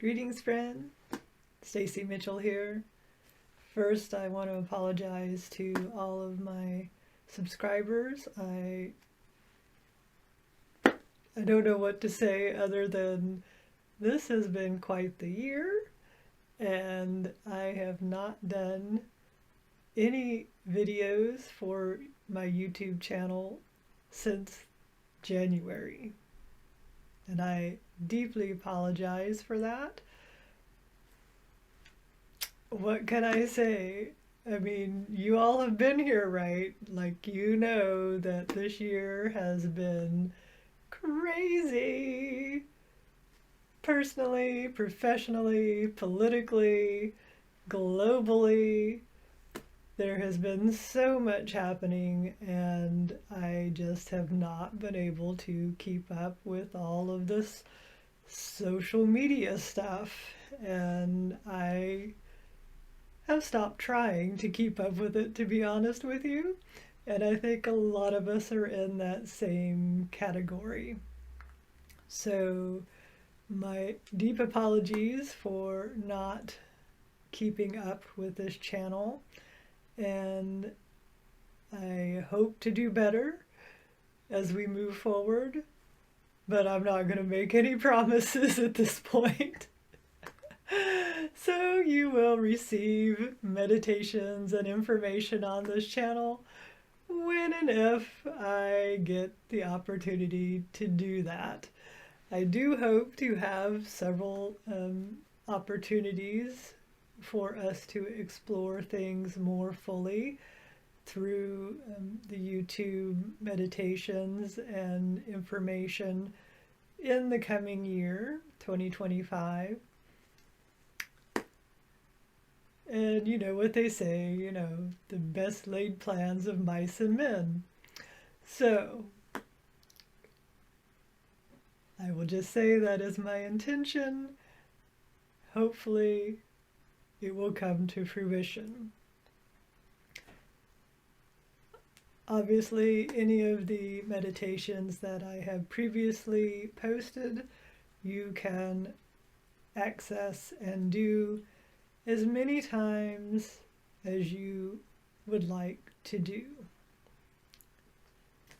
Greetings, friend. Stacy Mitchell here. First, I want to apologize to all of my subscribers. I don't know what to say other than this has been quite the year, and I have not done any videos for my YouTube channel since January. And I deeply apologize for that. What can I say? I mean, you all have been here, right? Like, you know that this year has been crazy. Personally, professionally, politically, globally. There has been so much happening, and I just have not been able to keep up with all of this social media stuff. And I have stopped trying to keep up with it, to be honest with you. And I think a lot of us are in that same category. So my deep apologies for not keeping up with this channel. And I hope to do better as we move forward, but I'm not going to make any promises at this point. So you will receive meditations and information on this channel when and if I get the opportunity to do that. I do hope to have several opportunities for us to explore things more fully through the YouTube meditations and information in the coming year, 2025. And you know what they say, the best laid plans of mice and men. So I will just say that is my intention. Hopefully it will come to fruition. Obviously, any of the meditations that I have previously posted, you can access and do as many times as you would like to do.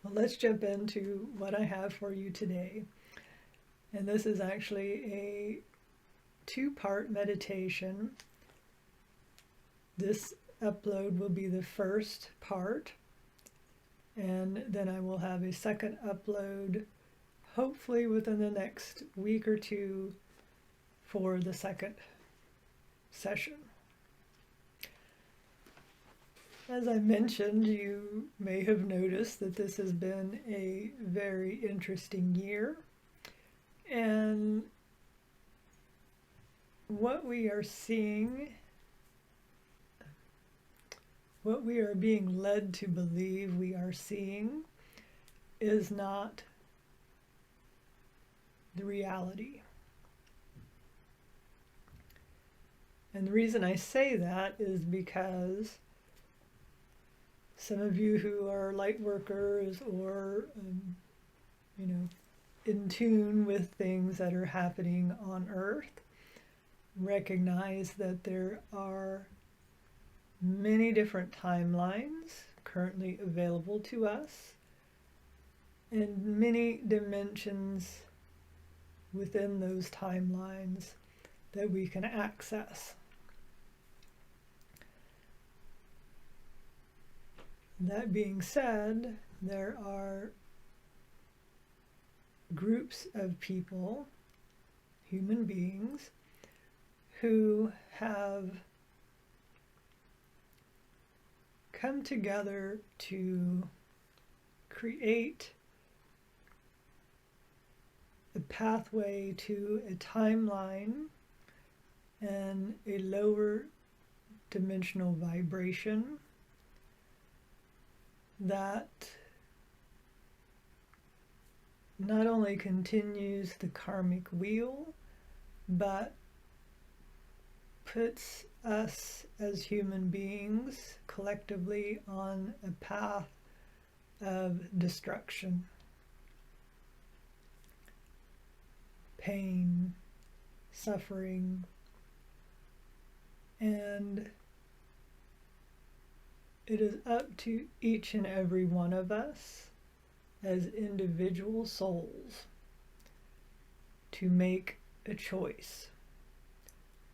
Well, let's jump into what I have for you today. And this is actually a two-part meditation. This upload will be the first part, and then I will have a second upload hopefully within the next week or two for the second session. As I mentioned, you may have noticed that this has been a very interesting year, and what we are seeing, what we are being led to believe we are seeing, is not the reality. And the reason I say that is because some of you who are light workers or, in tune with things that are happening on Earth recognize that there are many different timelines currently available to us and many dimensions within those timelines that we can access. That being said, there are groups of people, human beings, who have come together to create a pathway to a timeline and a lower dimensional vibration that not only continues the karmic wheel, but puts us as human beings collectively on a path of destruction, pain, suffering, and it is up to each and every one of us as individual souls to make a choice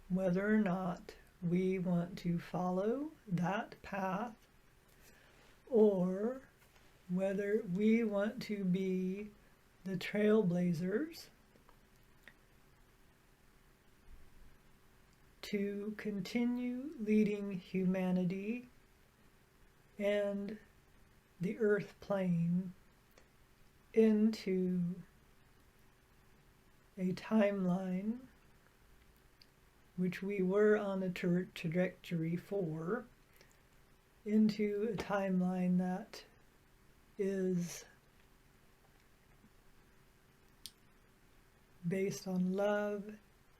whether or not we want to follow that path, or whether we want to be the trailblazers to continue leading humanity and the earth plane into a timeline which we were on a trajectory for, into a timeline that is based on love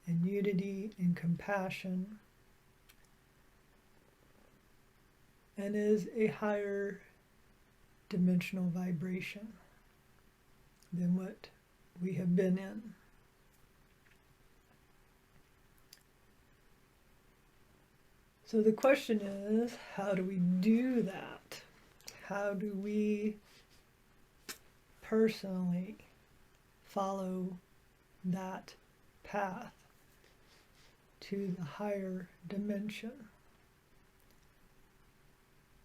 and unity and compassion, and is a higher dimensional vibration than what we have been in. So the question is, how do we do that? How do we personally follow that path to the higher dimension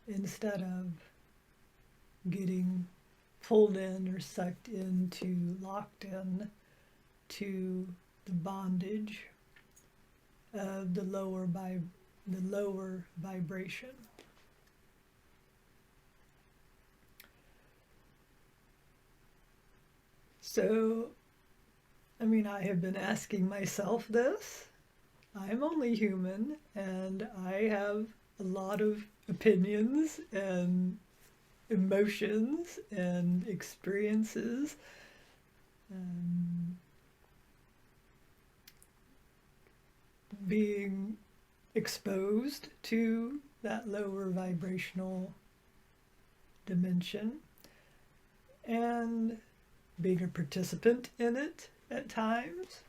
instead of getting pulled in or sucked into, locked in to the bondage of the lower vibration? So, I have been asking myself this. I'm only human, and I have a lot of opinions and emotions and experiences. Being exposed to that lower vibrational dimension and being a participant in it at times,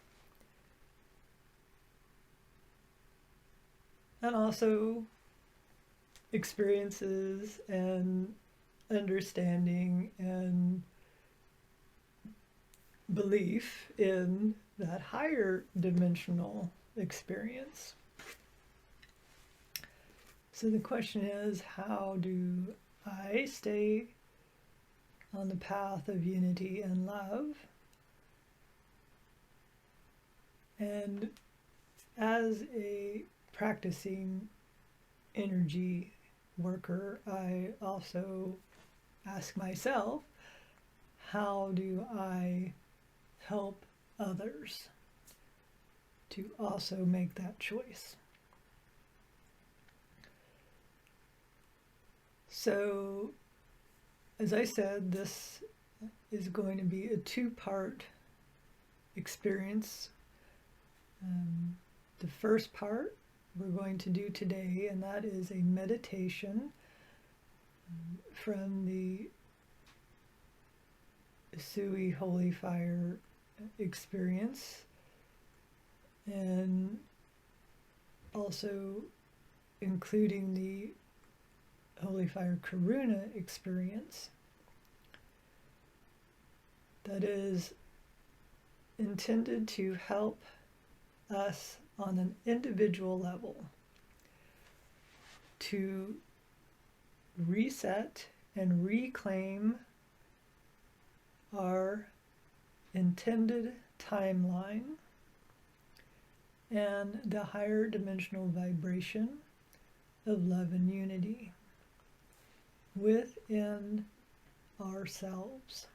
and also experiences and understanding and belief in that higher dimensional experience. So the question is, how do I stay on the path of unity and love? And as a practicing energy worker, I also ask myself, how do I help others to also make that choice? So, as I said, this is going to be a two-part experience. The first part we're going to do today, and that is a meditation from the Sui Holy Fire experience, and also including the Holy Fire Karuna experience that is intended to help us on an individual level to reset and reclaim our intended timeline and the higher dimensional vibration of love and unity within ourselves.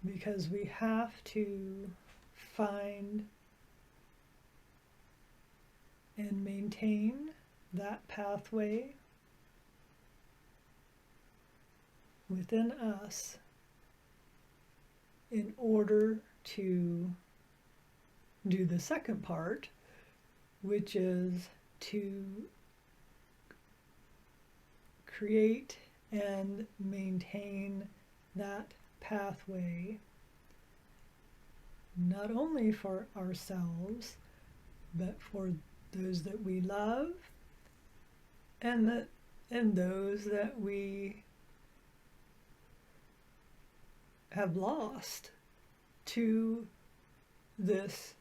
Because we have to find and maintain that pathway within us in order to do the second part, which is to create and maintain that pathway, not only for ourselves, but for those that we love and those that we have lost to this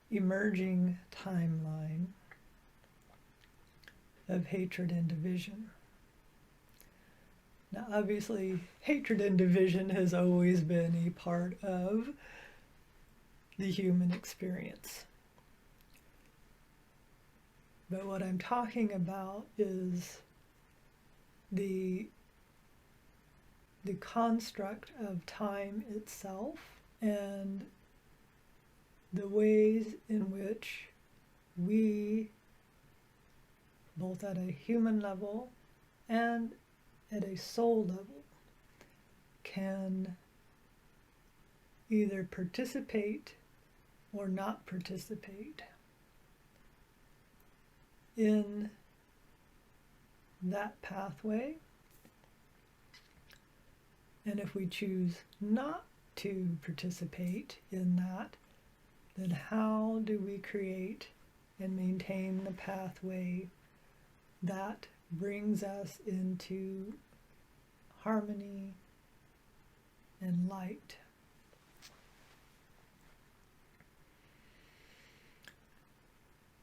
emerging timeline of hatred and division. Now, obviously, hatred and division has always been a part of the human experience. But what I'm talking about is the construct of time itself and the ways in which we, both at a human level and at a soul level, can either participate or not participate in that pathway. And if we choose not to participate in that, then how do we create and maintain the pathway that brings us into harmony and light?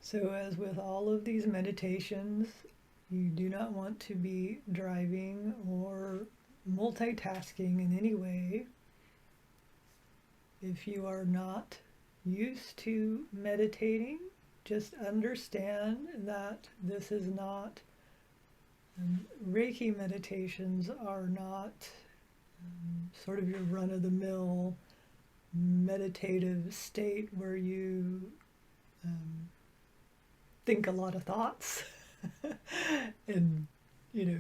So as with all of these meditations, you do not want to be driving or multitasking in any way. If you are not used to meditating, just understand that this is not, Reiki meditations are not sort of your run-of-the-mill meditative state where you think a lot of thoughts and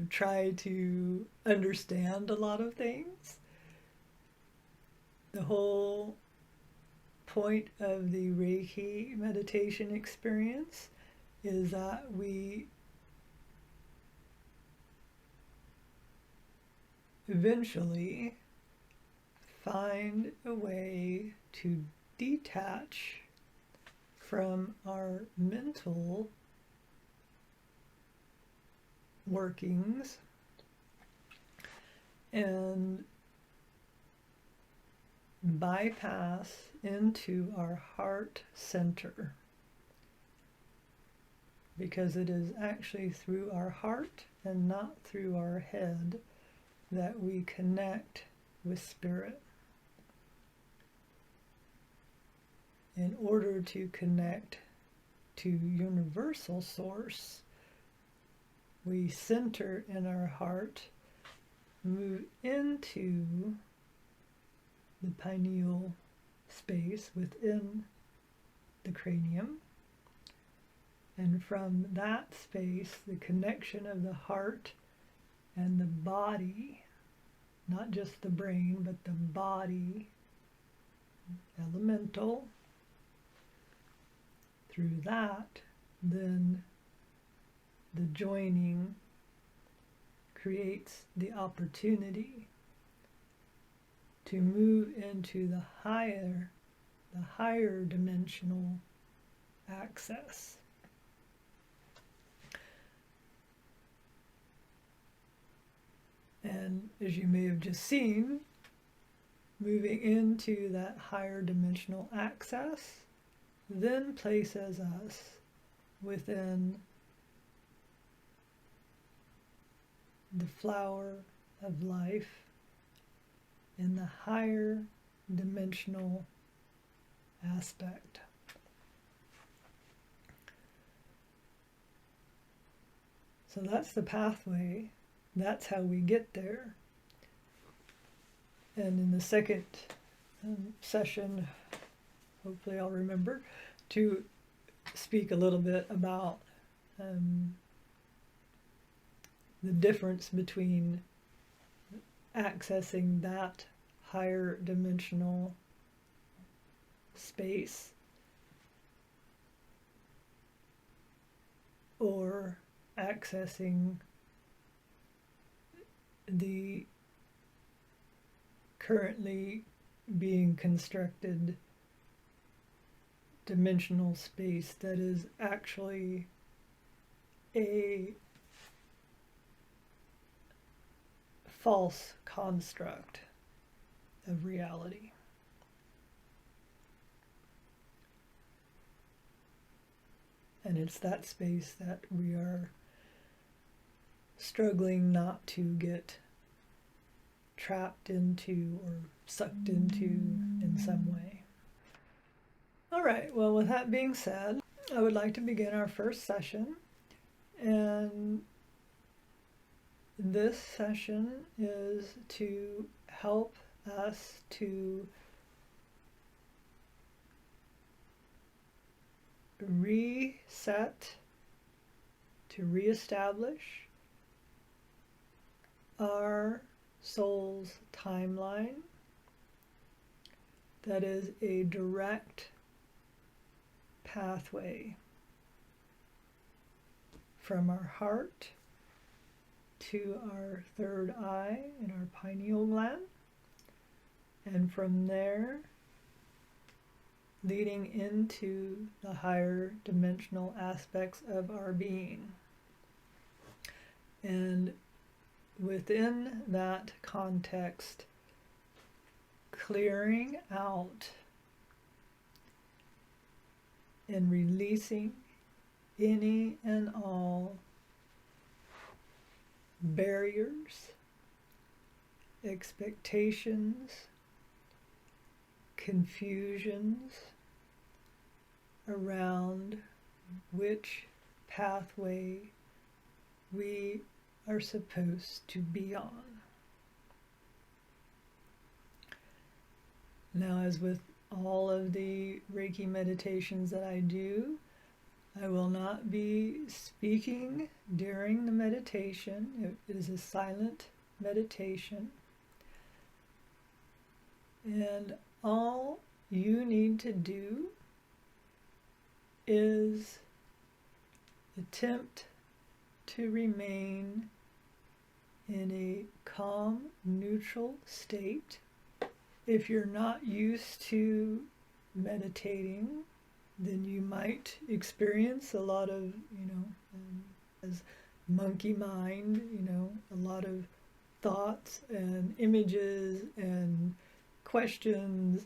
try to understand a lot of things. The whole point of the Reiki meditation experience is that we eventually find a way to detach from our mental workings and bypass into our heart center, because it is actually through our heart and not through our head that we connect with spirit. In order to connect to universal source, we center in our heart, move into the pineal space within the cranium, and from that space, the connection of the heart and the body, not just the brain, but the body, elemental, through that, then the joining creates the opportunity to move into the higher dimensional access. And as you may have just seen, moving into that higher dimensional access then places us within the flower of life in the higher dimensional aspect. So that's the pathway. That's how we get there. And in the second session, hopefully I'll remember to speak a little bit about the difference between accessing that higher dimensional space or accessing the currently being constructed dimensional space that is actually a false construct of reality. And it's that space that we are struggling not to get trapped into or sucked into in some way. All right, well, with that being said, I would like to begin our first session. And this session is to help us to reset, to reestablish our soul's timeline that is a direct pathway from our heart to our third eye and our pineal gland, and from there leading into the higher dimensional aspects of our being. And within that context, clearing out and releasing any and all barriers, expectations, confusions around which pathway we are supposed to be on. Now, as with all of the Reiki meditations that I do, I will not be speaking during the meditation. It is a silent meditation. And all you need to do is attempt to remain in a calm, neutral state. If you're not used to meditating, then you might experience a lot of, as monkey mind, a lot of thoughts and images and questions,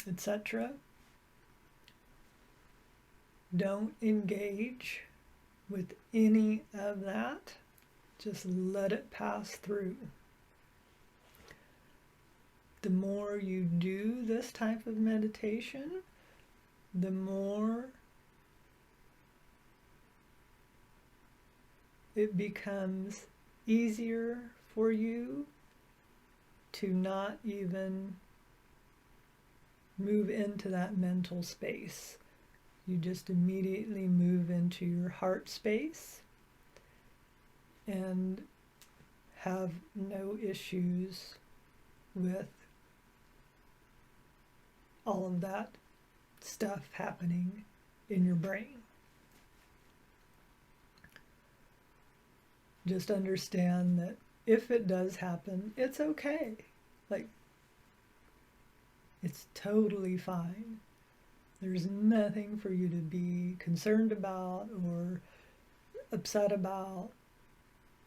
etc. Don't engage with any of that. Just let it pass through. The more you do this type of meditation, the more it becomes easier for you to not even move into that mental space. You just immediately move into your heart space and have no issues with all of that stuff happening in your brain. Just understand that if it does happen, it's okay. It's totally fine. There's nothing for you to be concerned about or upset about,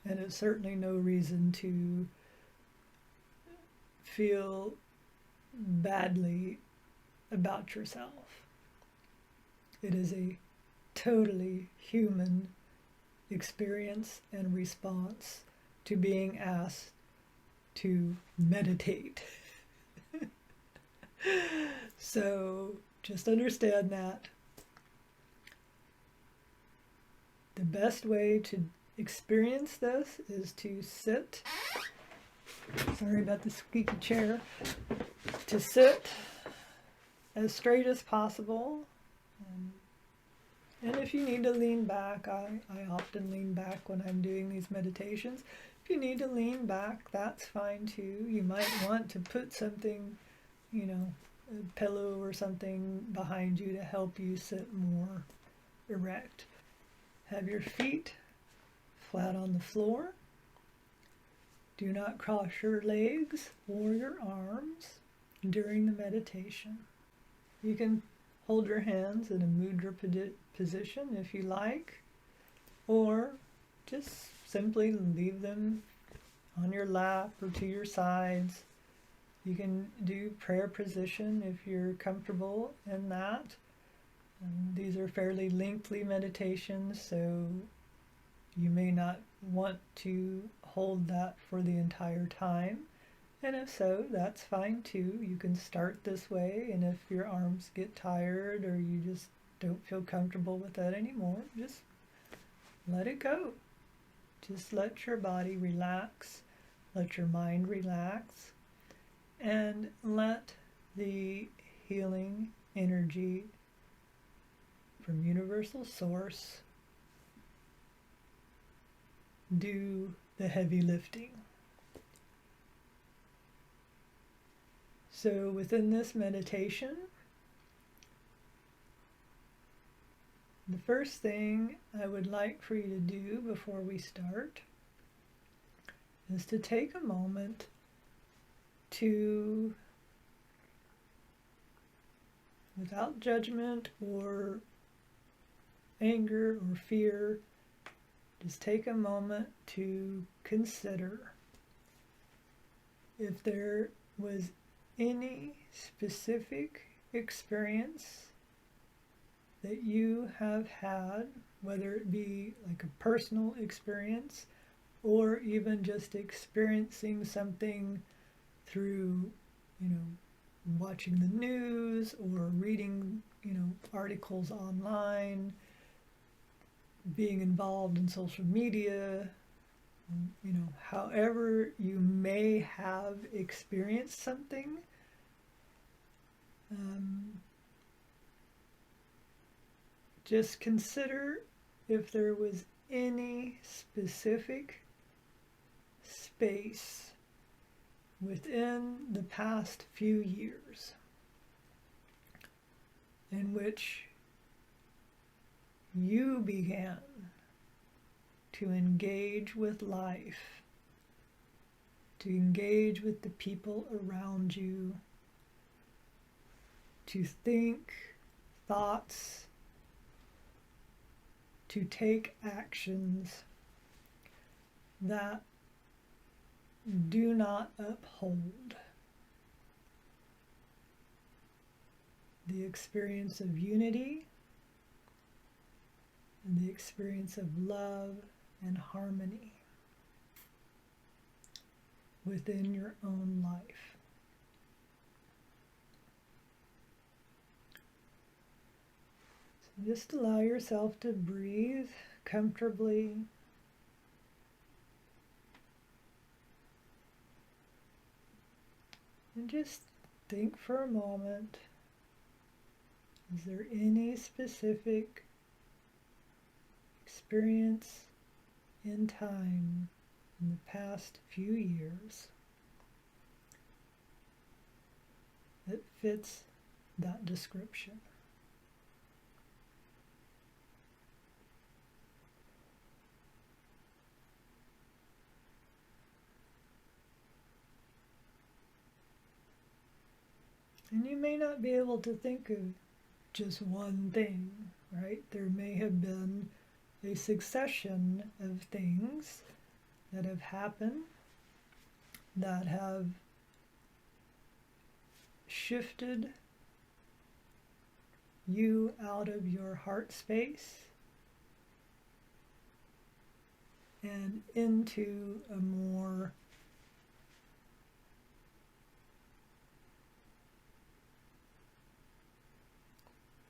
and it's certainly no reason to feel badly about yourself. It is a totally human experience and response to being asked to meditate. So just understand that the best way to experience this is to sit, sorry about the squeaky chair, to sit as straight as possible. And if you need to lean back, I often lean back when I'm doing these meditations. If you need to lean back, that's fine too. You might want to put something, a pillow or something behind you to help you sit more erect. Have your feet flat on the floor. Do not cross your legs or your arms during the meditation. You can hold your hands in a mudra position if you like, or just simply leave them on your lap or to your sides. You can do prayer position if you're comfortable in that. These are fairly lengthy meditations, so you may not want to hold that for the entire time. And if so, that's fine too. You can start this way, and if your arms get tired or you just don't feel comfortable with that anymore, just let it go. Just let your body relax, let your mind relax, and let the healing energy from Universal Source do the heavy lifting. So within this meditation, the first thing I would like for you to do before we start is to take a moment to, without judgment or anger or fear, just take a moment to consider if there was any specific experience that you have had, whether it be like a personal experience or even just experiencing something through, watching the news or reading, articles online, being involved in social media, however you may have experienced something. Just consider if there was any specific space within the past few years in which you began to engage with life, to engage with the people around you, to think thoughts, to take actions that do not uphold the experience of unity and the experience of love and harmony within your own life. So just allow yourself to breathe comfortably. And just think for a moment, is there any specific experience in time in the past few years that fits that description? And you may not be able to think of just one thing, right? There may have been a succession of things that have happened that have shifted you out of your heart space and into a more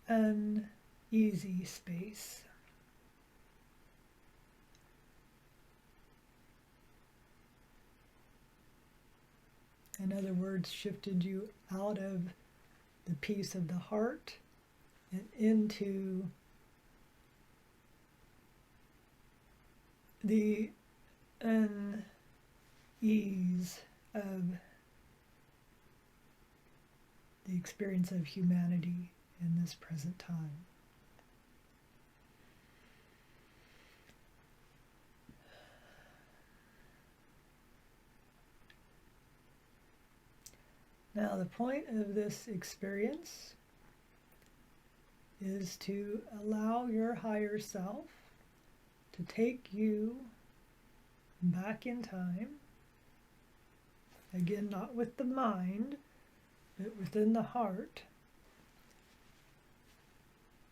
uneasy space. In other words, shifted you out of the peace of the heart and into the unease of the experience of humanity in this present time. Now, the point of this experience is to allow your higher self to take you back in time. Again, not with the mind, but within the heart.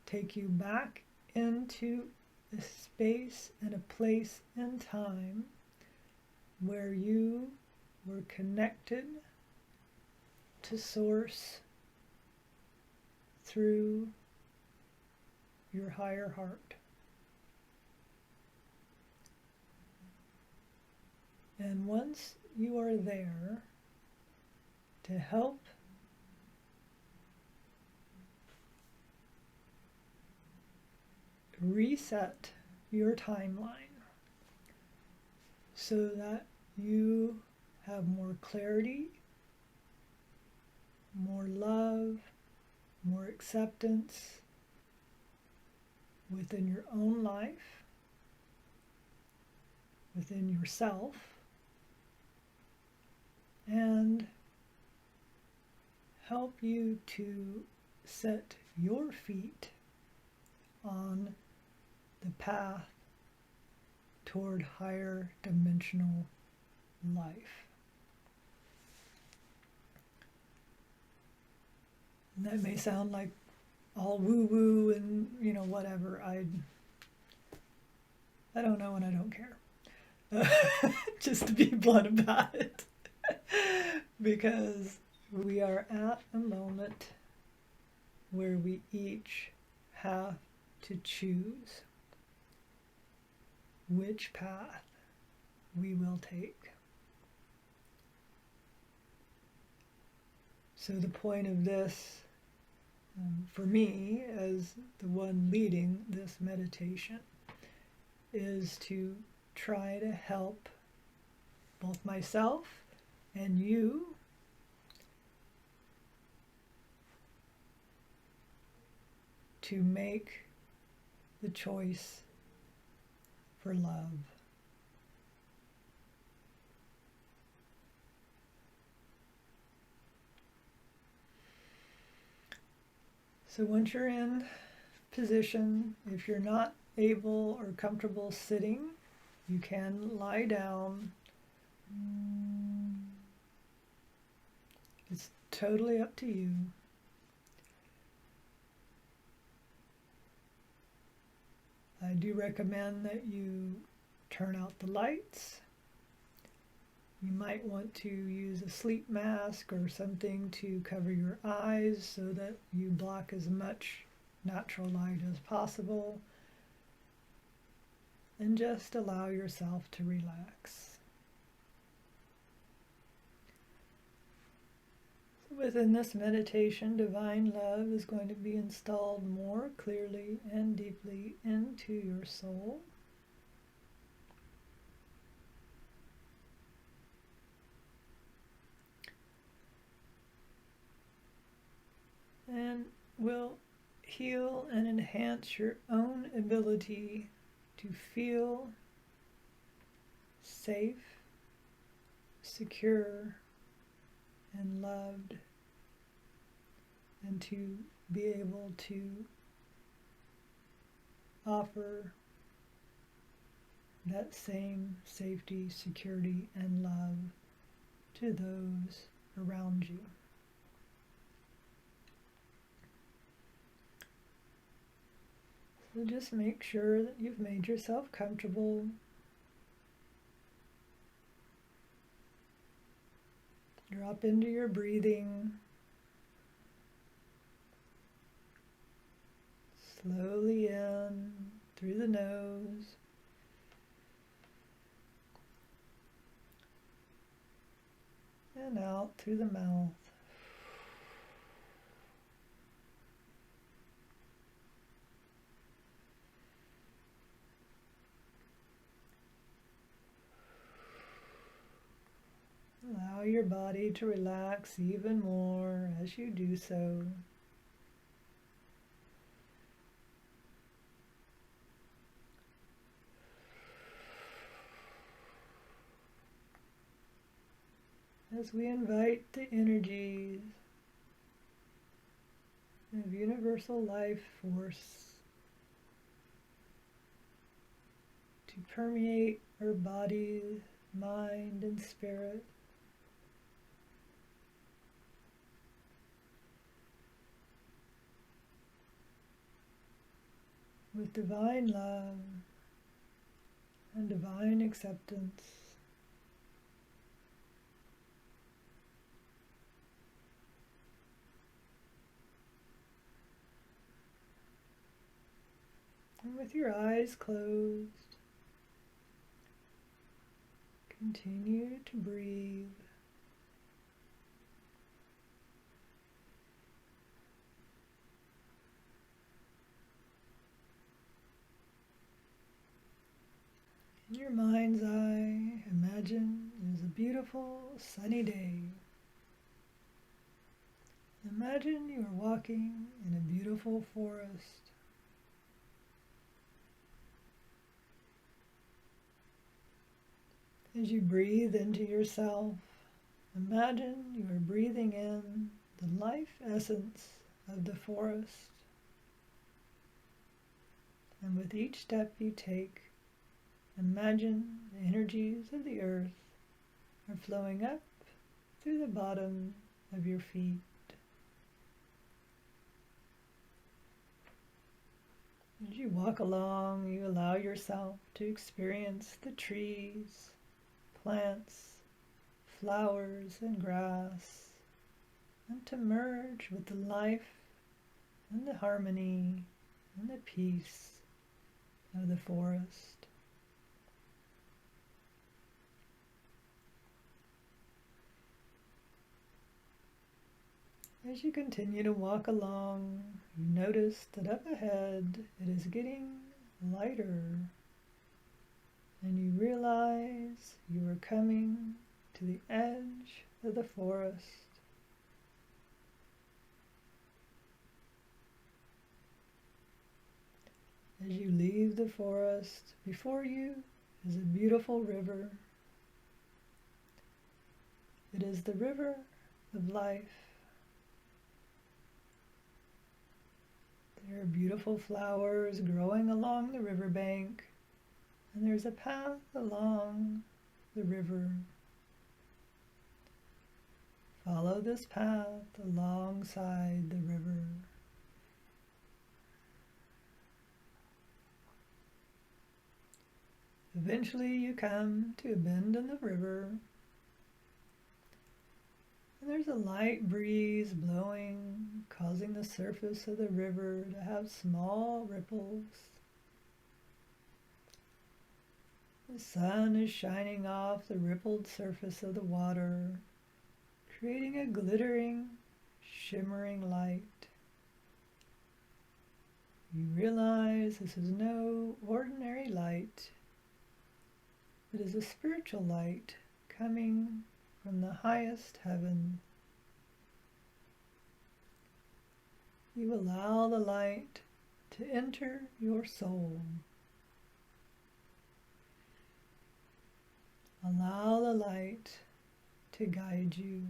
Take you back into a space and a place in time where you were connected to Source through your higher heart. And once you are there, to help reset your timeline so that you have more clarity, more love, more acceptance within your own life, within yourself, and help you to set your feet on the path toward higher dimensional life. And that may sound like all woo-woo and, whatever. I don't know and I don't care. Just to be blunt about it. Because we are at a moment where we each have to choose which path we will take. So the point of this, for me, as the one leading this meditation, is to try to help both myself and you to make the choice for love. So once you're in position, if you're not able or comfortable sitting, you can lie down. It's totally up to you. I do recommend that you turn out the lights. You might want to use a sleep mask or something to cover your eyes so that you block as much natural light as possible. And just allow yourself to relax. Within this meditation, divine love is going to be installed more clearly and deeply into your soul. And will heal and enhance your own ability to feel safe, secure, and loved, and to be able to offer that same safety, security, and love to those around you. So just make sure that you've made yourself comfortable. Drop into your breathing. Slowly in through the nose. And out through the mouth. Allow your body to relax even more as you do so. As we invite the energies of universal life force to permeate our body, mind, and spirit. With divine love and divine acceptance. And with your eyes closed, continue to breathe. In your mind's eye, imagine it is a beautiful sunny day. Imagine you are walking in a beautiful forest. As you breathe into yourself, imagine you are breathing in the life essence of the forest. And with each step you take, imagine the energies of the earth are flowing up through the bottom of your feet. As you walk along, you allow yourself to experience the trees, plants, flowers, and grass, and to merge with the life and the harmony and the peace of the forest. As you continue to walk along, you notice that up ahead it is getting lighter, and you realize you are coming to the edge of the forest. As you leave the forest, before you is a beautiful river. It is the river of life. There are beautiful flowers growing along the riverbank, and there's a path along the river. Follow this path alongside the river. Eventually you come to a bend in the river, and there's a light breeze blowing, causing the surface of the river to have small ripples. The sun is shining off the rippled surface of the water, creating a glittering, shimmering light. You realize this is no ordinary light. It is a spiritual light coming from the highest heaven. You allow the light to enter your soul. Allow the light to guide you.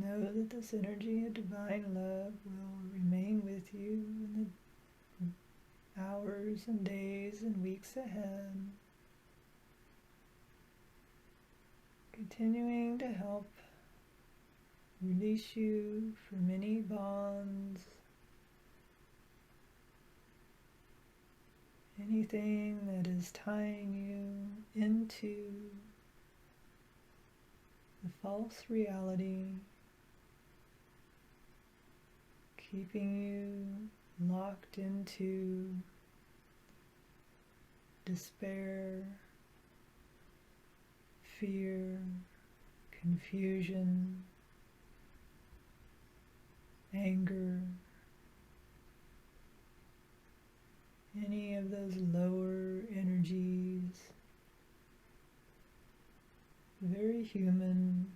know that this energy of divine love will remain with you in the hours and days and weeks ahead, continuing to help release you from any bonds, anything that is tying you into the false reality, keeping you locked into despair, fear, confusion, anger, any of those lower energies, very human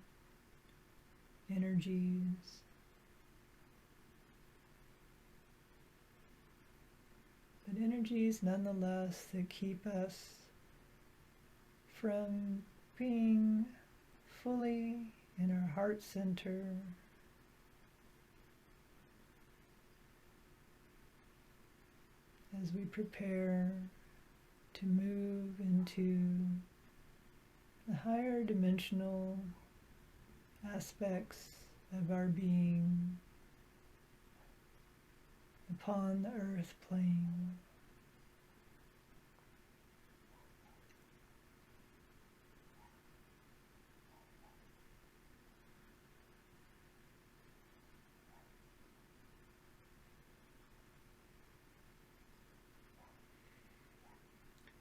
energies. But energies nonetheless that keep us from being fully in our heart center, as we prepare to move into the higher dimensional aspects of our being upon the earth plane.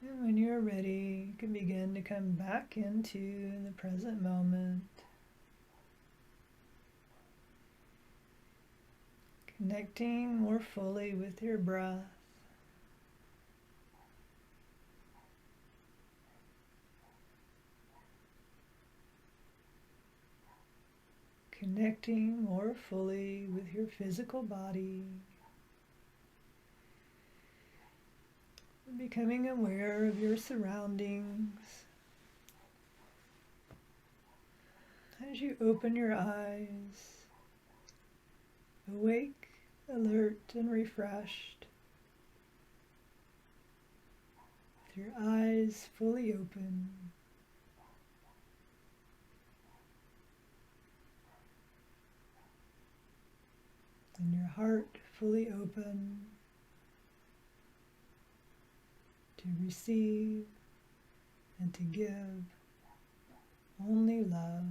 And when you're ready, you can begin to come back into the present moment, connecting more fully with your breath, connecting more fully with your physical body, becoming aware of your surroundings. As you open your eyes, awake, alert, and refreshed, with your eyes fully open, and your heart fully open to receive and to give only love.